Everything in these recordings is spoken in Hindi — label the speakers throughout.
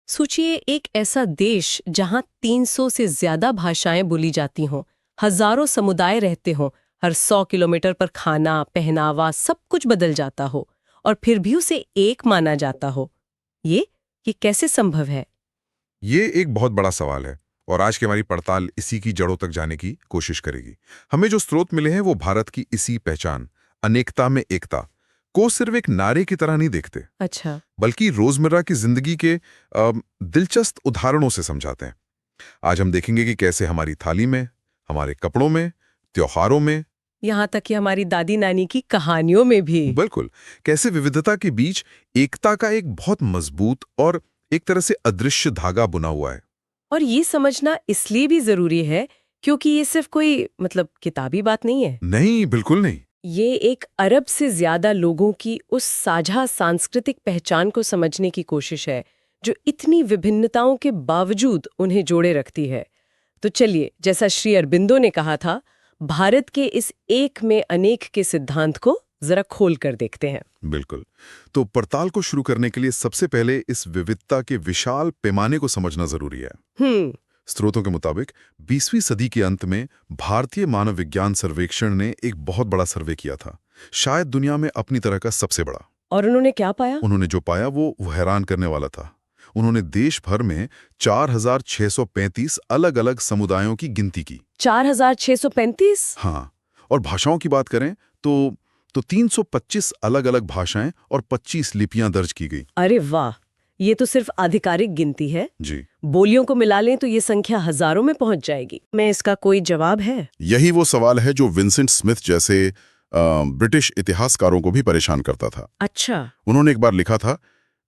Speaker 1: सोचिए एक ऐसा देश जहां 300 से ज्यादा भाषाएं बोली जाती हों, हजारों समुदाय रहते हों, हर 100 किलोमीटर पर खाना, पहनावा सब कुछ बदल जाता हो और फिर भी उसे एक माना जाता हो। ये कैसे संभव है?
Speaker 2: ये एक बहुत बड़ा सवाल है और आज की हमारी पड़ताल इसी की जड़ों तक जाने की कोशिश करेगी। हमें जो स्रोत मिले हैं वो भारत की इसी पहचान, अनेकता में एकता, को सिर्फ एक नारे की तरह नहीं देखते,
Speaker 1: अच्छा।
Speaker 2: बल्कि रोजमर्रा की जिंदगी के दिलचस्प उदाहरणों से समझाते हैं। आज हम देखेंगे कि कैसे हमारी थाली में, हमारे कपड़ों में, त्योहारों में,
Speaker 1: यहाँ तक कि हमारी दादी नानी की कहानियों में भी।
Speaker 2: बिल्कुल, कैसे विविधता के बीच एकता का एक बहुत मजबूत और एक तरह से अदृश्य धागा बुना हुआ है।
Speaker 1: और ये समझना इसलिए भी जरूरी है क्योंकि ये सिर्फ कोई किताबी बात नहीं है।
Speaker 2: नहीं, बिल्कुल नहीं।
Speaker 1: ये एक अरब से ज्यादा लोगों की उस साझा सांस्कृतिक पहचान को समझने की कोशिश है जो इतनी विभिन्नताओं के बावजूद उन्हें जोड़े रखती है। तो चलिए, जैसा श्री अरबिंदो ने कहा था, भारत के इस एक में अनेक के सिद्धांत को जरा खोल कर देखते हैं।
Speaker 2: बिल्कुल। तो पड़ताल को शुरू करने के लिए सबसे पहले इस विविधता के विशाल पैमाने को समझना जरूरी है। स्रोतों के मुताबिक 20वीं सदी के अंत में भारतीय मानव विज्ञान सर्वेक्षण ने एक बहुत बड़ा सर्वे किया था, शायद दुनिया में अपनी तरह का सबसे बड़ा।
Speaker 1: और उन्होंने क्या पाया?
Speaker 2: उन्होंने जो पाया वो हैरान करने वाला था। उन्होंने देश भर में 4635 अलग अलग समुदायों की गिनती की।
Speaker 1: 4635?
Speaker 2: हाँ, और भाषाओं की बात करें तो 325 अलग अलग भाषाएं और 25 लिपियां दर्ज की गई।
Speaker 1: अरे वाह, ये तो सिर्फ आधिकारिक गिनती है।
Speaker 2: जी।
Speaker 1: बोलियों को मिला लें तो ये संख्या हजारों में पहुंच जाएगी। मैं इसका कोई जवाब है?
Speaker 2: यही वो सवाल है जो विंसेंट स्मिथ जैसे ब्रिटिश इतिहासकारों को भी परेशान करता था।
Speaker 1: अच्छा।
Speaker 2: उन्होंने एक बार लिखा था,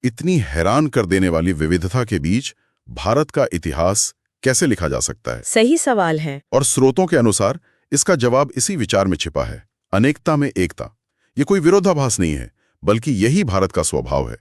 Speaker 2: इतनी हैरान कर देने वाली विविधता के बीच भारत का इतिहास कैसे लिखा जा सकता है?
Speaker 1: सही सवाल है।
Speaker 2: और स्रोतों के अनुसार इसका जवाब इसी विचार में छिपा है, अनेकता में एकता। ये कोई विरोधाभास नहीं है, बल्कि यही भारत का स्वभाव है।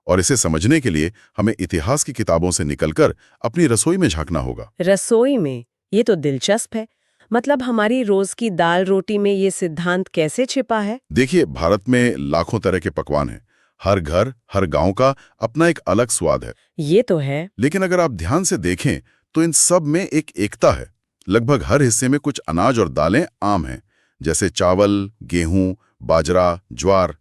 Speaker 2: और इसे समझने के लिए हमें इतिहास की किताबों से निकलकर अपनी रसोई में झांकना होगा।
Speaker 1: रसोई में? ये तो दिलचस्प है। मतलब हमारी रोज की दाल रोटी में ये सिद्धांत कैसे छिपा है?
Speaker 2: देखिए, भारत में लाखों तरह के पकवान हैं। हर घर, हर गांव का अपना एक अलग स्वाद है।
Speaker 1: ये तो है।
Speaker 2: लेकिन अगर आप ध्यान से देखें तो इन सब में एक एकता है। लगभग हर हिस्से में कुछ अनाज और दालें आम हैं, जैसे चावल, गेहूं, बाजरा, ज्वार।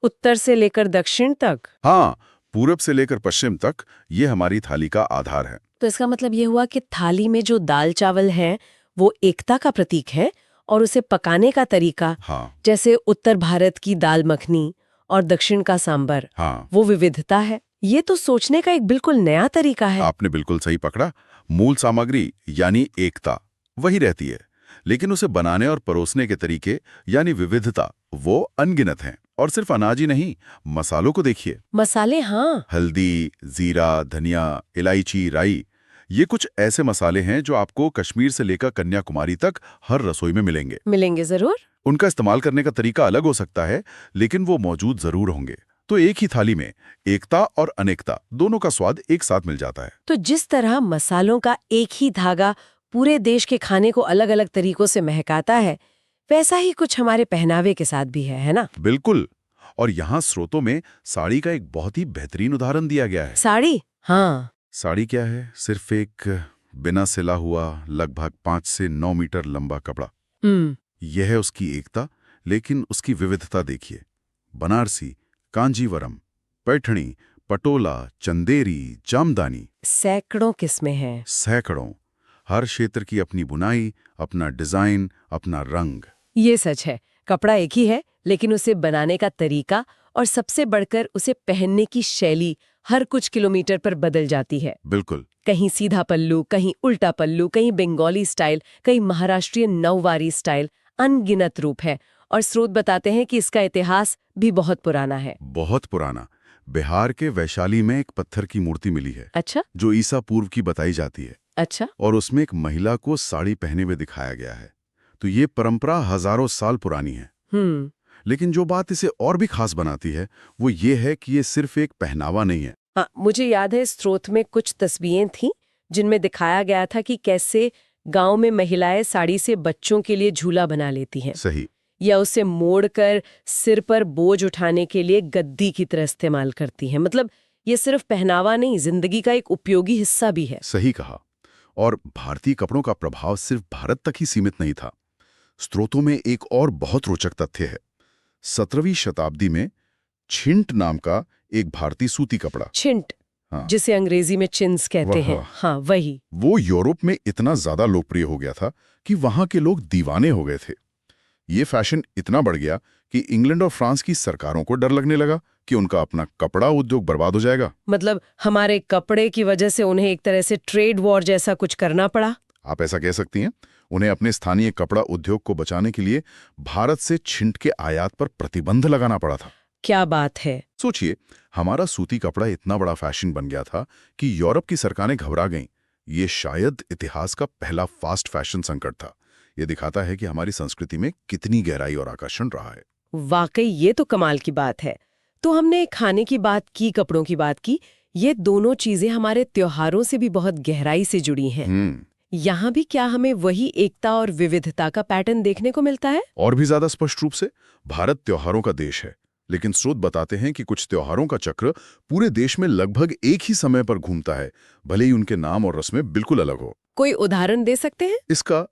Speaker 1: उत्तर से लेकर दक्षिण तक?
Speaker 2: हाँ, पूरब से लेकर पश्चिम तक ये हमारी थाली का आधार है।
Speaker 1: तो इसका मतलब ये हुआ कि थाली में जो दाल चावल है वो एकता का प्रतीक है, और उसे पकाने का तरीका,
Speaker 2: हाँ।
Speaker 1: जैसे उत्तर भारत की दाल मखनी और दक्षिण का सांबर,
Speaker 2: हाँ,
Speaker 1: वो विविधता है। ये तो सोचने का एक बिल्कुल नया तरीका है।
Speaker 2: आपने बिल्कुल सही पकड़ा। मूल सामग्री यानी एकता वही रहती है, लेकिन उसे बनाने और परोसने के तरीके यानी विविधता वो अनगिनत हैं। और सिर्फ अनाज ही नहीं, मसालों को देखिए।
Speaker 1: मसाले? हाँ।
Speaker 2: हल्दी, जीरा, धनिया, इलायची, राई, ये कुछ ऐसे मसाले हैं जो आपको कश्मीर से लेकर कन्याकुमारी तक हर रसोई में मिलेंगे।
Speaker 1: मिलेंगे जरूर।
Speaker 2: उनका इस्तेमाल करने का तरीका अलग हो सकता है, लेकिन वो मौजूद जरूर होंगे। तो एक ही थाली में एकता और अनेकता दोनों का स्वाद एक साथ मिल जाता है।
Speaker 1: तो जिस तरह मसालों का एक ही धागा पूरे देश के खाने को अलग अलग तरीकों से महकाता है, वैसा ही कुछ हमारे पहनावे के साथ भी है ना?
Speaker 2: बिल्कुल। और यहाँ स्रोतों में साड़ी का एक बहुत ही बेहतरीन उदाहरण दिया गया है।
Speaker 1: साड़ी? हाँ।
Speaker 2: साड़ी क्या है? सिर्फ एक बिना सिला हुआ लगभग 5 से 9 मीटर लंबा कपड़ा। यह है उसकी एकता, लेकिन उसकी विविधता देखिए। बनारसी, कांजीवरम, पैठणी, पटोला, चंदेरी, जामदानी,
Speaker 1: सैकड़ों किस्में हैं।
Speaker 2: सैकड़ों। हर क्षेत्र की अपनी बुनाई, अपना डिजाइन, अपना रंग।
Speaker 1: ये सच है, कपड़ा एक ही है, लेकिन उसे बनाने का तरीका और सबसे बढ़कर उसे पहनने की शैली हर कुछ किलोमीटर पर बदल जाती है।
Speaker 2: बिल्कुल।
Speaker 1: कहीं सीधा पल्लू, कहीं उल्टा पल्लू, कहीं बंगाली स्टाइल, कहीं महाराष्ट्रीय नौवारी स्टाइल, अनगिनत रूप है। और स्रोत बताते हैं कि इसका इतिहास भी बहुत पुराना है।
Speaker 2: बहुत पुराना। बिहार के वैशाली में एक पत्थर की मूर्ति मिली है।
Speaker 1: अच्छा।
Speaker 2: जो ईसा पूर्व की बताई जाती है।
Speaker 1: अच्छा।
Speaker 2: और उसमें एक महिला को साड़ी पहने हुए दिखाया गया है। तो ये परंपरा हजारों साल पुरानी है। लेकिन जो बात इसे और भी खास बनाती है वो ये है कि ये सिर्फ एक पहनावा नहीं है।
Speaker 1: हाँ, मुझे याद है स्रोत में कुछ तस्वीरें थीं जिनमें दिखाया गया था कि कैसे गांव में महिलाएं साड़ी से बच्चों के लिए झूला बना लेती हैं।
Speaker 2: सही।
Speaker 1: या उसे मोड़कर सिर पर बोझ उठाने के लिए गद्दी की तरह इस्तेमाल करती हैं। मतलब ये सिर्फ पहनावा नहीं, जिंदगी का एक उपयोगी हिस्सा भी है।
Speaker 2: सही कहा। और भारतीय कपड़ों का प्रभाव सिर्फ भारत तक ही सीमित नहीं था। स्रोतों में एक और बहुत रोचक तथ्य है। 17वीं शताब्दी में छिंट नाम का एक भारतीय सूती कपड़ा,
Speaker 1: छिंट,
Speaker 2: हाँ,
Speaker 1: जिसे अंग्रेजी में चिन्स कहते
Speaker 2: वह,
Speaker 1: हैं, हाँ वही,
Speaker 2: वो यूरोप में इतना ज्यादा लोकप्रिय हो गया था कि वहां के लोग दीवाने हो गए थे। ये फैशन इतना बढ़ गया कि इंग्लैंड और फ्रांस की सरकारों को डर लगने लगा कि उनका अपना कपड़ा उद्योग बर्बाद हो जाएगा।
Speaker 1: मतलब हमारे कपड़े की वजह से उन्हें एक तरह से ट्रेड वॉर जैसा कुछ करना पड़ा।
Speaker 2: आप ऐसा कह सकती हैं। उन्हें अपने स्थानीय कपड़ा उद्योग को बचाने के लिए भारत से छिंट के आयात पर प्रतिबंध लगाना पड़ा था।
Speaker 1: क्या बात है।
Speaker 2: सोचिए, हमारा सूती कपड़ा इतना बड़ा फैशन बन गया था कि यूरोप की सरकारें घबरा गईं। ये शायद इतिहास का पहला फास्ट फैशन संकट था। ये दिखाता है कि हमारी संस्कृति में कितनी गहराई और आकर्षण रहा है।
Speaker 1: वाकई ये तो कमाल की बात है। तो हमने खाने की बात की, कपड़ों की बात की, ये दोनों चीजें हमारे त्योहारों से भी बहुत गहराई से जुड़ी हैं। यहाँ भी क्या हमें वही एकता और विविधता का पैटर्न देखने को मिलता है?
Speaker 2: और भी ज्यादा स्पष्ट रूप से। भारत त्योहारों का देश है, लेकिन स्रोत बताते हैं कि कुछ त्योहारों का चक्र पूरे देश में लगभग एक ही समय पर घूमता है, भले ही उनके नाम और रस्में बिल्कुल अलग हो।
Speaker 1: कोई उदाहरण दे सकते हैं?
Speaker 2: इसका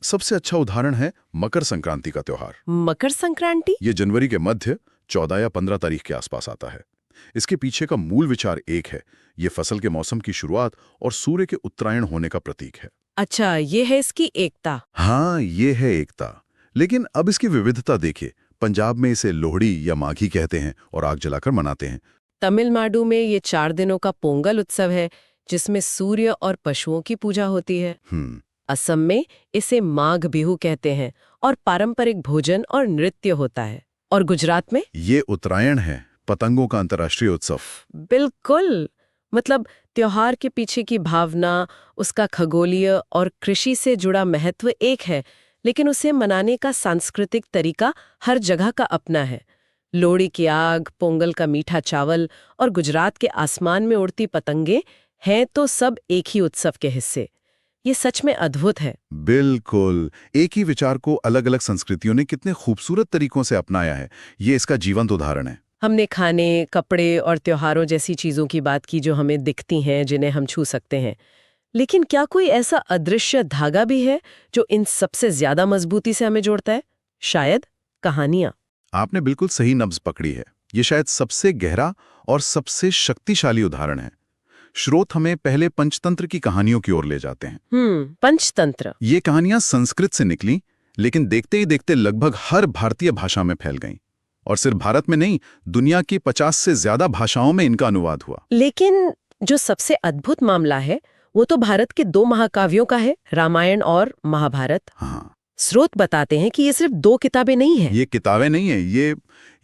Speaker 2: सबसे अच्छा उदाहरण है मकर संक्रांति का त्योहार।
Speaker 1: मकर संक्रांति?
Speaker 2: ये जनवरी के मध्य 14 या 15 तारीख के आसपास आता है। इसके पीछे का मूल विचार एक है। ये फसल के मौसम की शुरुआत और सूर्य के उत्तरायण होने का प्रतीक है।
Speaker 1: अच्छा, ये है इसकी एकता।
Speaker 2: हाँ, ये है एकता। लेकिन अब इसकी विविधता देखिए। पंजाब में इसे लोहड़ी या माघी कहते हैं और आग जलाकर मनाते हैं।
Speaker 1: तमिलनाडु में ये 4 दिनों का पोंगल उत्सव है, जिसमें सूर्य और पशुओं की पूजा होती है। असम में इसे माघ बिहू कहते हैं और पारंपरिक भोजन और नृत्य होता है। और गुजरात में
Speaker 2: ये उत्तरायण है, पतंगों का अंतर्राष्ट्रीय उत्सव।
Speaker 1: बिल्कुल। मतलब त्योहार के पीछे की भावना, उसका खगोलीय और कृषि से जुड़ा महत्व एक है, लेकिन उसे मनाने का सांस्कृतिक तरीका हर जगह का अपना है। लोहड़ी की आग, पोंगल का मीठा चावल और गुजरात के आसमान में उड़ती पतंगे हैं तो सब एक ही उत्सव के हिस्से। ये सच में अद्भुत है।
Speaker 2: बिल्कुल। एक ही विचार को अलग अलग संस्कृतियों ने कितने खूबसूरत तरीकों से अपनाया है, ये इसका जीवंत उदाहरण है।
Speaker 1: हमने खाने, कपड़े और त्योहारों जैसी चीजों की बात की जो हमें दिखती हैं, जिन्हें हम छू सकते हैं। लेकिन क्या कोई ऐसा अदृश्य धागा भी है जो इन सबसे ज्यादा मजबूती से हमें जोड़ता है? शायद कहानियां।
Speaker 2: आपने बिल्कुल सही नब्ज पकड़ी है। ये शायद सबसे गहरा और सबसे शक्तिशाली उदाहरण है। स्रोत हमें पहले पंचतंत्र की कहानियों की ओर ले जाते हैं।
Speaker 1: पंचतंत्र।
Speaker 2: ये कहानियां संस्कृत से निकली, लेकिन देखते ही देखते लगभग हर भारतीय भाषा में फैल गईं। और सिर्फ भारत में नहीं, दुनिया की 50 से ज्यादा भाषाओं में इनका अनुवाद हुआ।
Speaker 1: लेकिन जो सबसे अद्भुत मामला है वो तो भारत के 2 महाकाव्यों का है, रामायण और महाभारत।
Speaker 2: हाँ।
Speaker 1: स्रोत बताते हैं कि ये सिर्फ 2 किताबें नहीं हैं।
Speaker 2: ये किताबें नहीं है, ये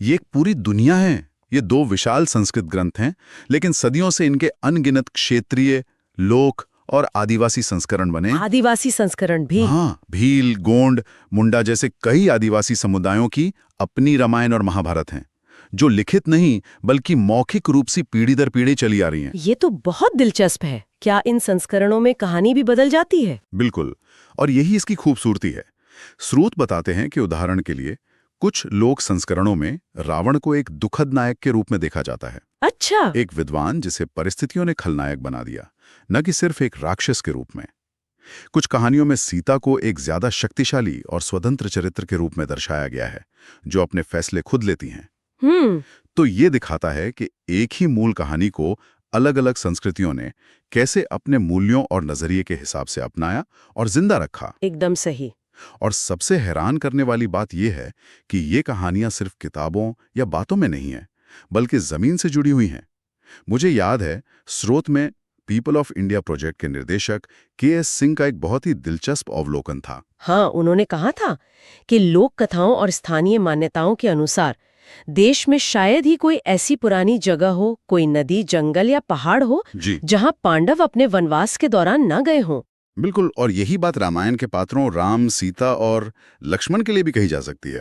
Speaker 2: एक पूरी दुनिया है। ये 2 विशाल संस्कृत ग्रंथ हैं, लेकिन सदियों से इनके अनगिनत क्षेत्रीय, लोक और आदिवासी संस्करण बने।
Speaker 1: आदिवासी संस्करण भी?
Speaker 2: हाँ, भील, गोंड, मुंडा जैसे कई आदिवासी समुदायों की अपनी रामायण और महाभारत हैं, जो लिखित नहीं बल्कि मौखिक रूप से पीढ़ी दर पीढ़ी चली आ रही हैं।
Speaker 1: ये तो बहुत दिलचस्प है। क्या इन संस्करणों में कहानी भी बदल जाती है?
Speaker 2: बिल्कुल, और यही इसकी खूबसूरती है। स्रोत बताते हैं कि उदाहरण के लिए कुछ लोक संस्करणों में रावण को एक दुखद नायक के रूप में देखा जाता है।
Speaker 1: अच्छा।
Speaker 2: एक विद्वान जिसे परिस्थितियों ने खलनायक बना दिया, न कि सिर्फ एक राक्षस के रूप में। कुछ कहानियों में सीता को एक ज्यादा शक्तिशाली और स्वतंत्र चरित्र के रूप में दर्शाया गया है, जो अपने फैसले खुद लेती हैं। तो ये दिखाता है कि एक ही मूल कहानी को अलग अलग संस्कृतियों ने कैसे अपने मूल्यों और नजरिए के हिसाब से अपनाया और जिंदा रखा।
Speaker 1: एकदम सही।
Speaker 2: और सबसे हैरान करने वाली बात यह है कि ये कहानियां सिर्फ किताबों या बातों में नहीं हैं, बल्कि जमीन से जुड़ी हुई हैं। मुझे याद है, स्रोत में पीपल ऑफ इंडिया प्रोजेक्ट के निर्देशक के.एस. सिंह का एक बहुत ही दिलचस्प अवलोकन था।
Speaker 1: हाँ, उन्होंने कहा था कि लोक कथाओं और स्थानीय मान्यताओं के अनुसार देश में शायद ही कोई ऐसी पुरानी जगह हो, कोई नदी, जंगल या पहाड़ हो जहां पांडव अपने वनवास के दौरान न गए हों।
Speaker 2: बिल्कुल, और यही बात रामायण के पात्रों राम, सीता और लक्ष्मण के लिए भी कही जा सकती है।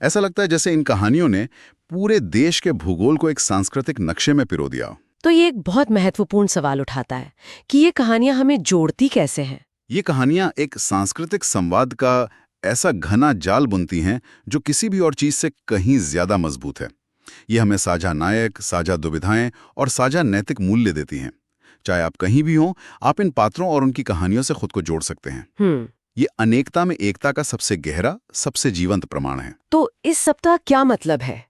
Speaker 2: ऐसा लगता है जैसे इन कहानियों ने पूरे देश के भूगोल को एक सांस्कृतिक नक्शे में पिरो दिया।
Speaker 1: तो ये एक बहुत महत्वपूर्ण सवाल उठाता है कि ये कहानियां हमें जोड़ती कैसे हैं?
Speaker 2: ये कहानियां एक सांस्कृतिक संवाद का ऐसा घना जाल बुनती हैं जो किसी भी और चीज से कहीं ज्यादा मजबूत है।
Speaker 3: ये हमें साझा नायक, साझा दुविधाएं और साझा नैतिक मूल्य देती हैं। चाहे आप कहीं भी हों, आप इन पात्रों और उनकी कहानियों से खुद को जोड़ सकते हैं। ये अनेकता में एकता का सबसे गहरा, सबसे जीवंत प्रमाण है।
Speaker 1: तो इस सप्ताह क्या मतलब है?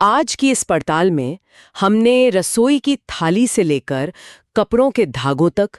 Speaker 1: आज की इस पड़ताल में हमने रसोई की थाली से लेकर कपड़ों के धागों तक,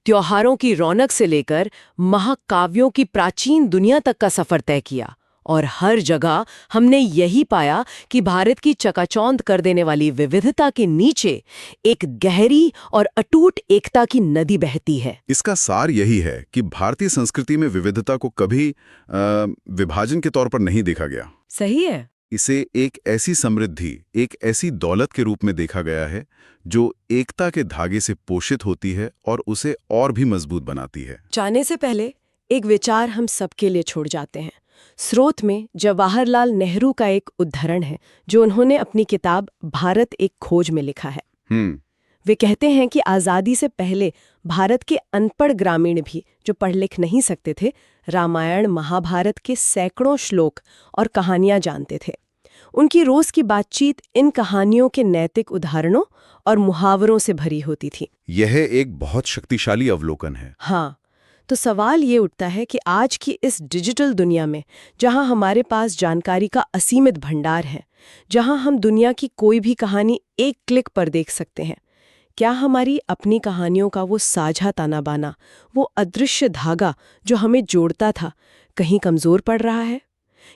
Speaker 1: त्योहारों की रौनक से लेकर महाकाव्यों की प्राचीन दुनिया तक का सफर तय किया और हर जगह हमने यही पाया कि भारत की चकाचौंध कर देने वाली विविधता के नीचे एक गहरी और अटूट एकता की नदी बहती है।
Speaker 3: इसका सार यही है कि भारतीय संस्कृति में विविधता को कभी विभाजन के तौर पर नहीं देखा गया।
Speaker 1: सही है।
Speaker 3: इसे एक ऐसी समृद्धि, एक ऐसी दौलत के रूप में देखा गया है जो एकता के धागे से पोषित होती है और उसे और भी मजबूत बनाती है।
Speaker 1: जाने से पहले एक विचार हम सबके लिए छोड़ जाते हैं। स्रोत में जवाहरलाल नेहरू का एक उद्धरण है जो उन्होंने अपनी किताब भारत एक खोज में लिखा है। वे कहते हैं कि आज़ादी से पहले भारत के अनपढ़ ग्रामीण भी, जो पढ़ लिख नहीं सकते थे, रामायण महाभारत के सैकड़ों श्लोक और कहानियां जानते थे। उनकी रोज की बातचीत इन कहानियों के नैतिक उदाहरणों और मुहावरों से भरी होती थी।
Speaker 3: यह एक बहुत शक्तिशाली अवलोकन है।
Speaker 1: हाँ, तो सवाल ये उठता है कि आज की इस डिजिटल दुनिया में, जहां हमारे पास जानकारी का असीमित भंडार है, जहां हम दुनिया की कोई भी कहानी एक क्लिक पर देख सकते हैं, क्या हमारी अपनी कहानियों का वो साझा ताना बाना, वो अदृश्य धागा जो हमें जोड़ता था, कहीं कमजोर पड़ रहा है?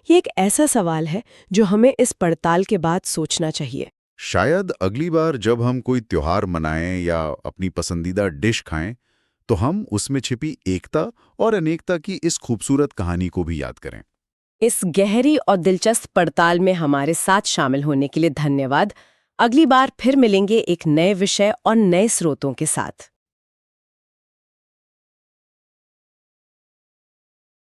Speaker 1: ये एक ऐसा सवाल है जो हमें इस पड़ताल के बाद सोचना चाहिए।
Speaker 3: शायद अगली बार जब हम कोई त्योहार मनाएं या अपनी पसंदीदा डिश खाएं, तो हम उसमें छिपी एकता और अनेकता की इस खूबसूरत कहानी को भी याद करें।
Speaker 1: इस गहरी और दिलचस्प पड़ताल में हमारे साथ शामिल होने के लिए धन्यवाद। अगली बार फिर मिलेंगे एक नए विषय और नए स्रोतों के साथ।